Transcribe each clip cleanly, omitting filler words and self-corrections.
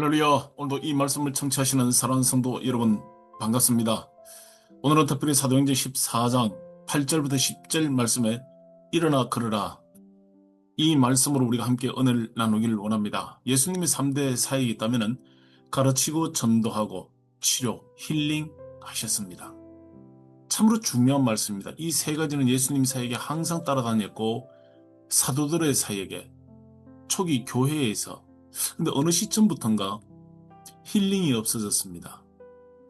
할렐루야. 오늘도 이 말씀을 청취하시는 사랑하는 성도 여러분 반갑습니다. 오늘은 특별히 사도행전 14장 8절부터 10절 말씀에 일어나 걸으라. 이 말씀으로 우리가 함께 은혜를 나누기를 원합니다. 예수님이 3대 사역이 있다면 가르치고 전도하고 치료, 힐링 하셨습니다. 참으로 중요한 말씀입니다. 이 세 가지는 예수님 사역에 항상 따라다녔고 사도들의 사역에 초기 교회에서 근데 어느 시점부터인가 힐링이 없어졌습니다.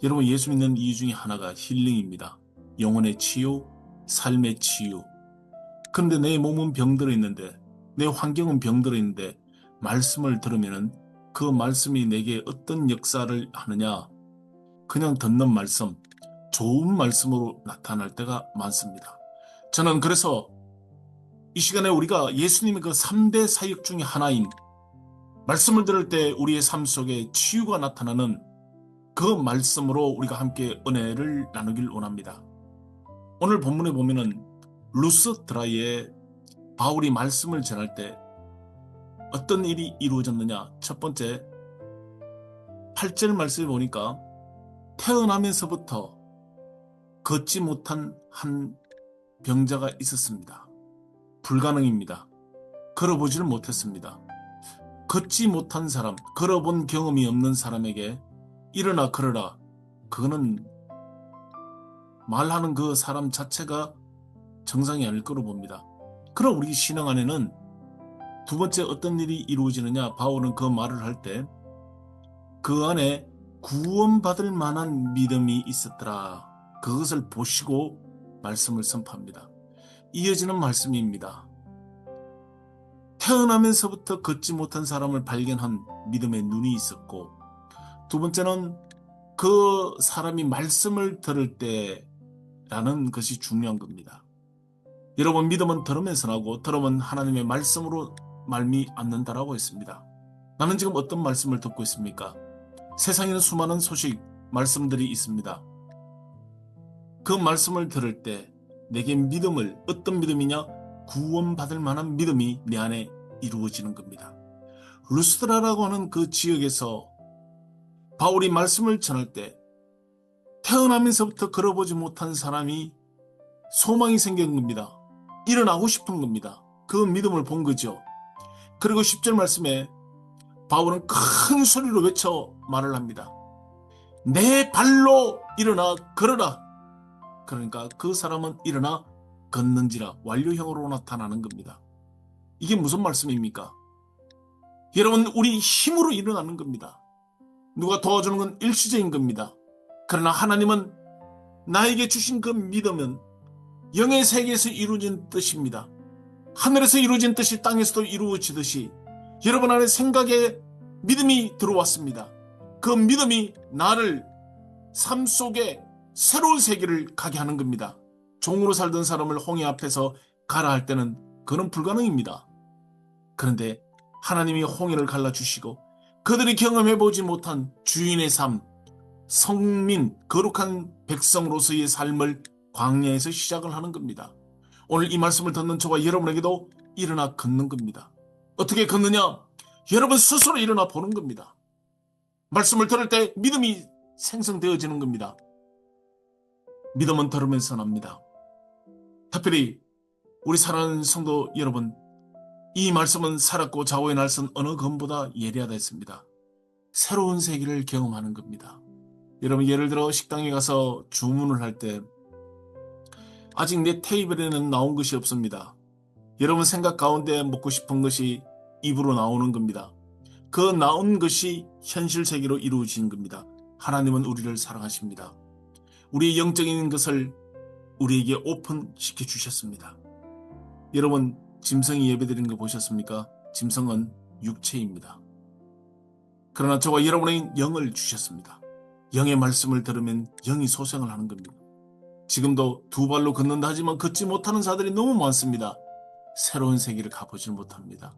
여러분, 예수 믿는 이유 중에 하나가 힐링입니다. 영혼의 치유, 삶의 치유. 그런데 내 몸은 병들어 있는데, 내 환경은 병들어 있는데 말씀을 들으면은 그 말씀이 내게 어떤 역사를 하느냐? 그냥 듣는 말씀, 좋은 말씀으로 나타날 때가 많습니다. 저는 그래서 이 시간에 우리가 예수님의 그 3대 사역 중에 하나인 말씀을 들을 때 우리의 삶 속에 치유가 나타나는 그 말씀으로 우리가 함께 은혜를 나누길 원합니다. 오늘 본문에 보면은 루스드라에 바울이 말씀을 전할 때 어떤 일이 이루어졌느냐? 첫 번째, 8절 말씀에 보니까 태어나면서부터 걷지 못한 한 병자가 있었습니다. 불가능입니다. 걸어보지를 못했습니다. 걷지 못한 사람, 걸어본 경험이 없는 사람에게 일어나 걸어라. 그거는 말하는 그 사람 자체가 정상이 아닐 거로 봅니다. 그럼 우리 신앙 안에는 두 번째 어떤 일이 이루어지느냐? 바울은 그 말을 할 때 그 안에 구원받을 만한 믿음이 있었더라. 그것을 보시고 말씀을 선포합니다. 이어지는 말씀입니다. 태어나면서부터 걷지 못한 사람을 발견한 믿음의 눈이 있었고, 두 번째는 그 사람이 말씀을 들을 때라는 것이 중요한 겁니다. 여러분, 믿음은 들으면서 나고 들으면 하나님의 말씀으로 말미암는다라고 했습니다. 나는 지금 어떤 말씀을 듣고 있습니까? 세상에는 수많은 소식, 말씀들이 있습니다. 그 말씀을 들을 때 내게 믿음을, 어떤 믿음이냐? 구원받을 만한 믿음이 내 안에 이루어지는 겁니다. 루스드라라고 하는 그 지역에서 바울이 말씀을 전할 때 태어나면서부터 걸어보지 못한 사람이 소망이 생긴 겁니다. 일어나고 싶은 겁니다. 그 믿음을 본 거죠. 그리고 10절 말씀에 바울은 큰 소리로 외쳐 말을 합니다. 내 발로 일어나 걸어라. 그러니까 그 사람은 일어나 걷는지라 완료형으로 나타나는 겁니다. 이게 무슨 말씀입니까? 여러분, 우리 힘으로 일어나는 겁니다. 누가 도와주는 건 일시적인 겁니다. 그러나 하나님은 나에게 주신 그 믿음은 영의 세계에서 이루어진 뜻입니다. 하늘에서 이루어진 뜻이 땅에서도 이루어지듯이 여러분 안에 생각에 믿음이 들어왔습니다. 그 믿음이 나를 삶 속에 새로운 세계를 가게 하는 겁니다. 종으로 살던 사람을 홍해 앞에서 가라 할 때는 그는 불가능입니다. 그런데 하나님이 홍해를 갈라주시고 그들이 경험해보지 못한 주인의 삶, 성민, 거룩한 백성으로서의 삶을 광야에서 시작을 하는 겁니다. 오늘 이 말씀을 듣는 저와 여러분에게도 일어나 걷는 겁니다. 어떻게 걷느냐? 여러분 스스로 일어나 보는 겁니다. 말씀을 들을 때 믿음이 생성되어지는 겁니다. 믿음은 들으면서 납니다. 특별히 우리 사랑하는 성도 여러분, 이 말씀은 살았고 좌우의 날선 어느 것보다 예리하다 했습니다. 새로운 세계를 경험하는 겁니다. 여러분, 예를 들어 식당에 가서 주문을 할 때 아직 내 테이블에는 나온 것이 없습니다. 여러분 생각 가운데 먹고 싶은 것이 입으로 나오는 겁니다. 그 나온 것이 현실 세계로 이루어지는 겁니다. 하나님은 우리를 사랑하십니다. 우리의 영적인 것을 우리에게 오픈시켜 주셨습니다. 여러분, 짐승이 예배드리는 거 보셨습니까? 짐승은 육체입니다. 그러나 저와 여러분의 영을 주셨습니다. 영의 말씀을 들으면 영이 소생을 하는 겁니다. 지금도 두 발로 걷는다 하지만 걷지 못하는 자들이 너무 많습니다. 새로운 세계를 가보지 못합니다.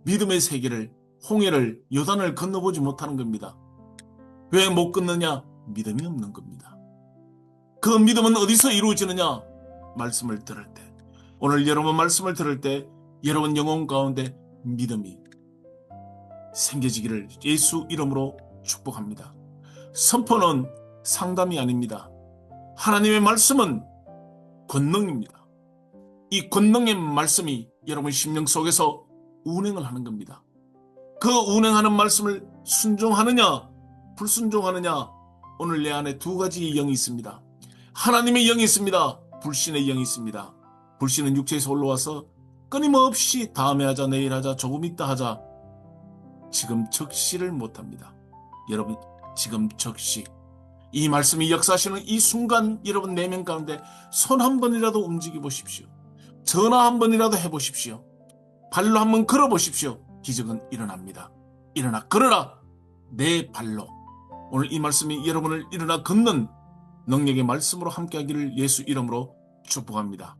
믿음의 세계를, 홍해를, 요단을 건너보지 못하는 겁니다. 왜 못 걷느냐? 믿음이 없는 겁니다. 그 믿음은 어디서 이루어지느냐? 말씀을 들을 때. 오늘 여러분 말씀을 들을 때 여러분 영혼 가운데 믿음이 생겨지기를 예수 이름으로 축복합니다. 선포는 상담이 아닙니다. 하나님의 말씀은 권능입니다. 이 권능의 말씀이 여러분 심령 속에서 운행을 하는 겁니다. 그 운행하는 말씀을 순종하느냐 불순종하느냐, 오늘 내 안에 두 가지 영이 있습니다. 하나님의 영이 있습니다. 불신의 영이 있습니다. 불신은 육체에서 올라와서 끊임없이 다음에 하자, 내일 하자, 조금 있다 하자, 지금 적시를 못합니다. 여러분, 지금 적시, 이 말씀이 역사하시는 이 순간 여러분 내면 가운데 손 한 번이라도 움직여 보십시오. 전화 한 번이라도 해보십시오. 발로 한번 걸어보십시오. 기적은 일어납니다. 그러나 내 발로 오늘 이 말씀이 여러분을 일어나 걷는 능력의 말씀으로 함께하기를 예수 이름으로 축복합니다.